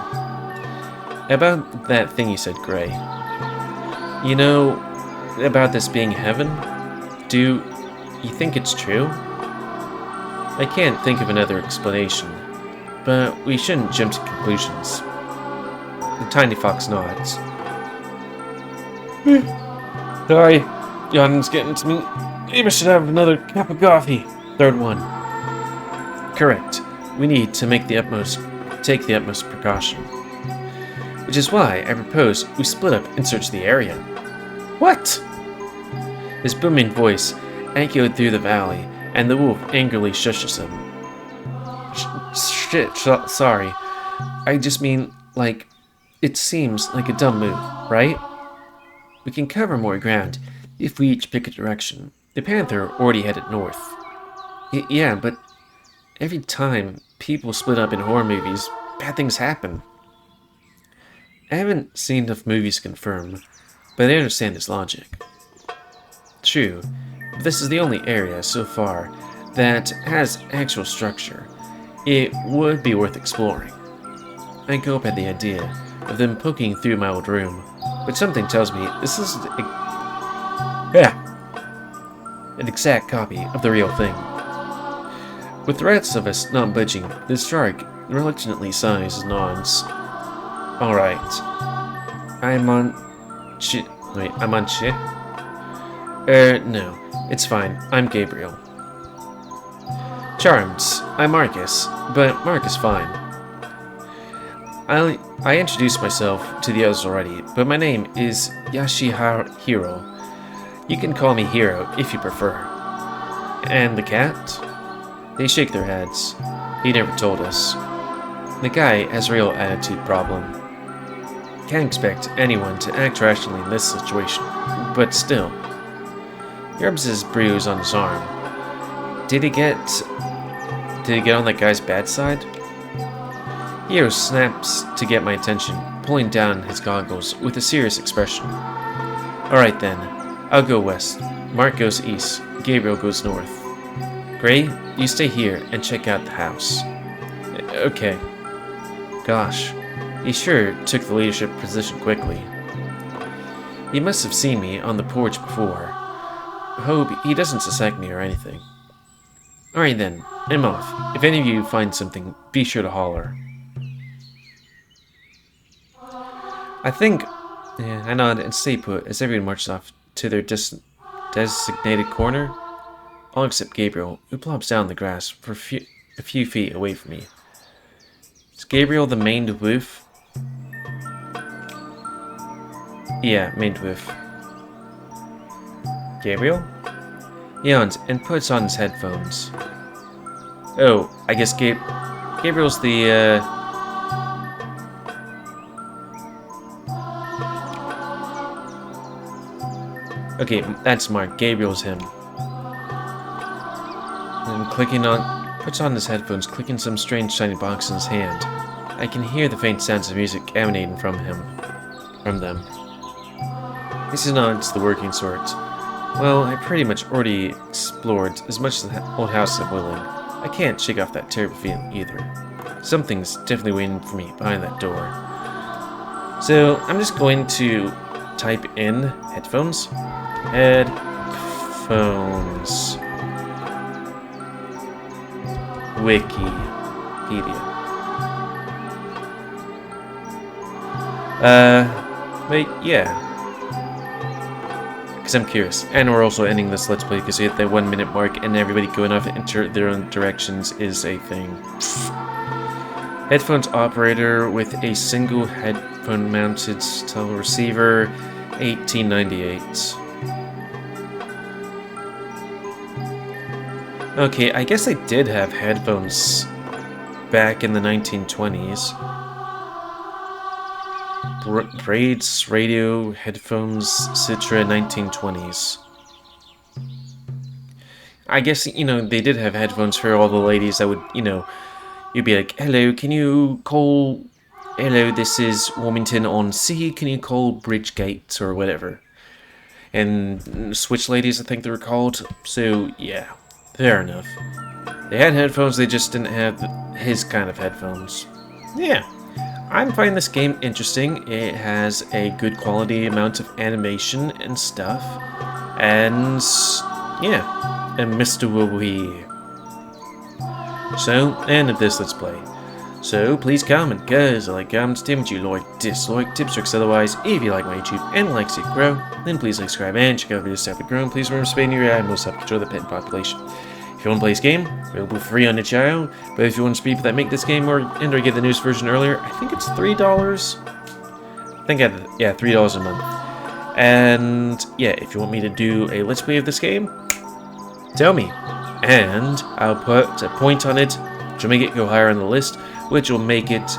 S1: About that thing you said, Gray. You know, about this being heaven? Do you think it's true? I can't think of another explanation, but we shouldn't jump to conclusions. The tiny fox nods. Sorry, yawning's getting to me. Maybe I should have another cup of coffee. Third one. Correct. We need to take the utmost precaution. Which is why I propose we split up and search the area. What? His booming voice echoed through the valley, and the wolf angrily shushes him. Sorry. I just mean, like, it seems like a dumb move, right? We can cover more ground if we each pick a direction. The panther already headed north. Yeah, but every time people split up in horror movies, bad things happen. I haven't seen enough movies to confirm, but I understand his logic. True, but this is the only area so far that has actual structure, it would be worth exploring. I go up at the idea of them poking through my old room, but something tells me this is an exact copy of the real thing. With the rest of us not budging, the shark reluctantly sighs and nods. Alright. I'm on shit? No, it's fine. I'm Gabriel. Charmed. I'm Marcus, but Mark is fine. I introduced myself to the others already, but my name is Yashihiro. You can call me Hiro if you prefer. And the cat? They shake their heads. He never told us. The guy has a real attitude problem. Can't expect anyone to act rationally in this situation, but still. He rubs his bruise on his arm. Did he get on that guy's bad side? Hiro snaps to get my attention, pulling down his goggles with a serious expression. Alright then, I'll go west. Mark goes east. Gabriel goes north. Gray, you stay here and check out the house. Okay. Gosh, he sure took the leadership position quickly. He must have seen me on the porch before. Hope he doesn't suspect me or anything. Alright then, I'm off. If any of you find something, be sure to holler. I nod and stay put as everyone marches off to their designated corner. All except Gabriel, who plops down the grass for a few feet away from me. Is Gabriel the maned wolf? Yeah, maned wolf. Gabriel? He yawns and puts on his headphones. Oh, I guess Gabriel's the, Okay, that's Mark. Gabriel's him. And puts on his headphones, clicking some strange shiny box in his hand. I can hear the faint sounds of music emanating from them. This is not the working sort. Well, I pretty much already explored as much of the old house as I'm willing. I can't shake off that terrible feeling either. Something's definitely waiting for me behind that door. So, I'm just going to type in headphones. Headphones. Wikipedia. Wait, yeah. Because I'm curious. And we're also ending this Let's Play because we hit the 1 minute mark and everybody going off in their own directions is a thing. Headphones operator with a single headphone mounted style receiver, 1898. Okay, I guess they did have headphones back in the 1920s. Braids, radio, headphones, Citra, 1920s. I guess, they did have headphones for all the ladies that would, you'd be like, hello, this is Wilmington on Sea, can you call Bridgegate or whatever? And switch ladies, I think they were called. So, yeah, fair enough. They had headphones, they just didn't have his kind of headphones. Yeah. I'm finding this game interesting. It has a good quality amount of animation and stuff. And, yeah, and Mr. Wee. So, end of this Let's Play. So, please comment, guys. I like comments, what you like, dislike, tips, tricks, otherwise. If you like my YouTube and like to see it grow, then please like, subscribe, and check out videos to help it grow. Please remember, spaying your eye and most help control the pet population. If you want to play this game, available free on the channel. But if you want to speak that make this game or get the newest version earlier, I think it's $3. Yeah, $3 a month. And yeah, if you want me to do a Let's Play of this game, tell me, and I'll put a point on it, which will make it go higher on the list, which will make it,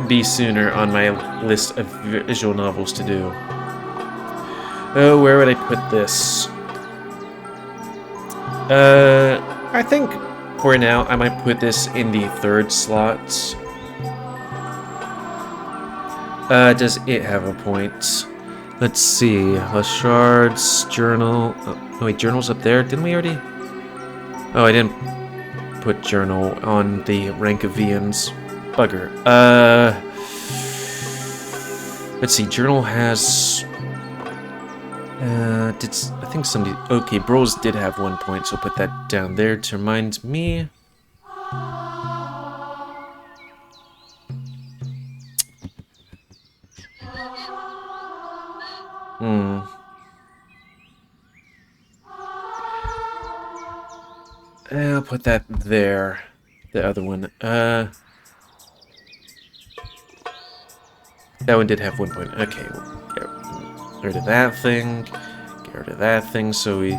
S1: be sooner on my list of visual novels to do. Oh, where would I put this? I think for now I might put this in the 3rd slot. Does it have a point? Let's see. Lashard's journal. Oh. Oh wait, journal's up there. Didn't we already? Oh, I didn't put journal on the rank of VMs. Bugger. Let's see. Journal has. I think somebody. Okay, Burrows did have 1 point, so I'll put that down there to remind me. I'll put that there. The other one. That one did have 1 point. Okay, we'll get rid of that thing. Get rid of that thing so we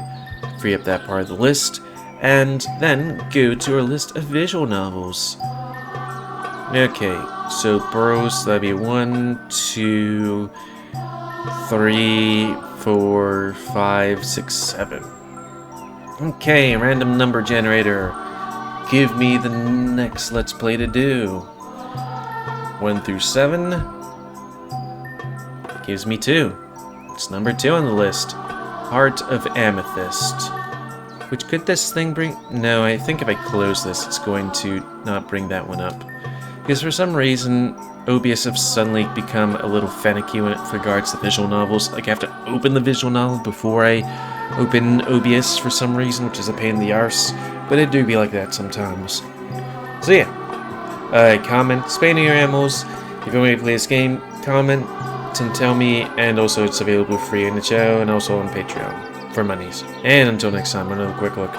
S1: free up that part of the list. And then go to our list of visual novels. Okay, so Burrows, that'd be 1, 2, 3, 4, 5, 6, 7. Okay, random number generator. Give me the next Let's Play to do. 1 through 7. Gives me 2. It's number 2 on the list. Heart of Amethyst. Which could this thing bring? No, I think if I close this, it's going to not bring that one up. Because for some reason, OBS have suddenly become a little finicky when it regards to visual novels. Like I have to open the visual novel before I open OBS for some reason, which is a pain in the arse. But it do be like that sometimes. So yeah. Comment, spay your animals. If you want me to play this game, comment and tell me. And also it's available free in the show and also on Patreon for monies. And until next time, another quick look.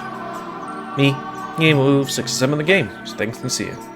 S1: Me, GamerWolfSix, I'm in the game. So thanks and see you.